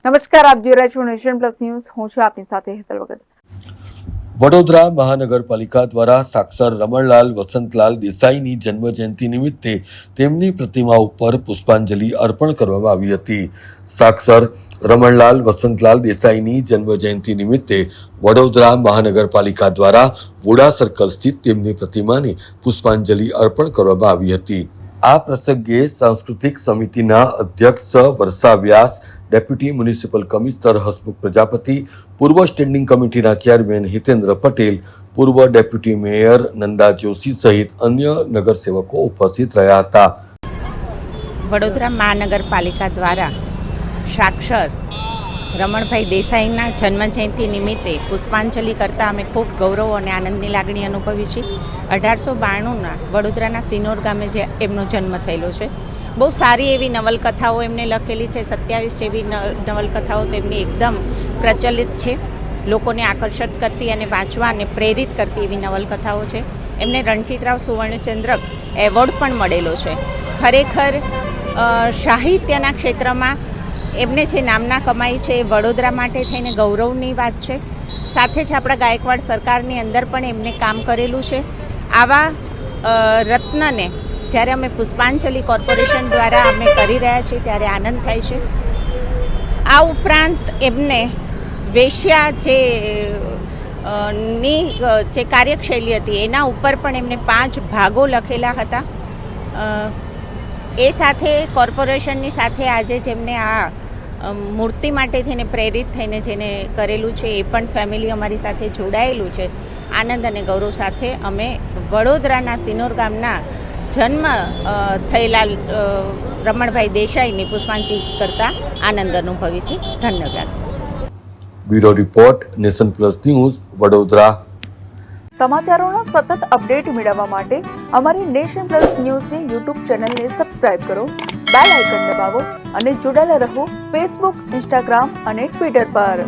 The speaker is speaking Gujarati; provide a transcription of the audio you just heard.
નમસ્કાર, આપ જોઈ રહ્યા છો નેશન પ્લસ ન્યૂઝ. હું છું આપની સાથે હેતલ વગર. વડોદરા મહાનગરપાલિકા દ્વારા સાક્ષર રમણલાલ વસંતલાલ દેસાઈની જન્મજયંતિ નિમિત્તે તેમની પ્રતિમા ઉપર પુષ્પાંજલિ અર્પણ કરવામાં આવી હતી. સાક્ષર રમણલાલ વસંતલાલ દેસાઈની જન્મજયંતિ નિમિત્તે વડોદરા મહાનગરપાલિકા દ્વારા વોડા સર્કલ સ્થિત તેમની પ્રતિમાને પુષ્પાંજલિ અર્પણ કરવામાં આવી હતી. આ પ્રસંગે સાંસ્કૃતિક સમિતિના અધ્યક્ષ Varsha Vyas, deputy municipal commissioner Hasmukh Prajapati, પૂર્વ સ્ટેન્ડિંગ કમિટીના ચેરમેન હિતેન્દ્ર પટેલ, પૂર્વ ડેપ્યુટી મેયર નંદા જોશી સહિત અન્ય નગરસેવકો ઉપસ્થિત રહ્યા હતા. વડોદરા મહાનગરપાલિકા દ્વારા સાક્ષર રમણભાઈ દેસાઈના જન્મજયંતિ નિમિત્તે પુષ્પાંજલિ કરતાં અમે ખૂબ ગૌરવ અને આનંદની લાગણી અનુભવી છે. 1892ના વડોદરાના સિનોર ગામે જે એમનો જન્મ થયેલો છે. બહુ સારી એવી નવલકથાઓ એમને લખેલી છે. 27 જેવી નવલકથાઓ તો એમની એકદમ પ્રચલિત છે. લોકોને આકર્ષિત કરતી અને વાંચવા અને પ્રેરિત કરતી એવી નવલકથાઓ છે. એમને રણજીતરાવ સુવર્ણચંદ્રક એવોર્ડ પણ મળેલો છે. ખરેખર સાહિત્યના ક્ષેત્રમાં એમને જે નામના કમાઈ છે એ વડોદરા માટે થઈને ગૌરવની વાત છે. સાથે જ આપણા ગાયકવાડ સરકારની અંદર પણ એમને કામ કરેલું છે. આવા રત્નને જ્યારે અમે પુષ્પાંજલિ કોર્પોરેશન દ્વારા અમે કરી રહ્યા છીએ ત્યારે આનંદ થાય છે. આ ઉપરાંત એમને વેશ્યા જે કાર્યશૈલી હતી એના ઉપર પણ એમને 5 ભાગો લખેલા હતા. એ સાથે કોર્પોરેશનની સાથે આજે જેમને આ મૂર્તિ માટે થઈને પ્રેરિત થઈને જેને કરેલું છે એ પણ ફેમિલી અમારી સાથે જોડાયેલું છે. આનંદ અને ગૌરવ સાથે અમે વડોદરાના સિનોર ગામના જન્મ થયેલા રમણભાઈ દેસાઈની પુષ્પાંજલિ કરતા આનંદ અનુભવી છે. ધન્યવાદ. Bureau report, nation plus news, Vadodara. સમાચારોના સતત અપડેટ મેળવવા માટે અમારી નેશન પ્લસ ન્યૂઝની યુટ્યુબ ચેનલને સબસ્ક્રાઇબ કરો, બેલ આઇકન દબાવો અને જોડાયેલા રહો ફેસબુક, ઇન્સ્ટાગ્રામ અને ટ્વિટર પર.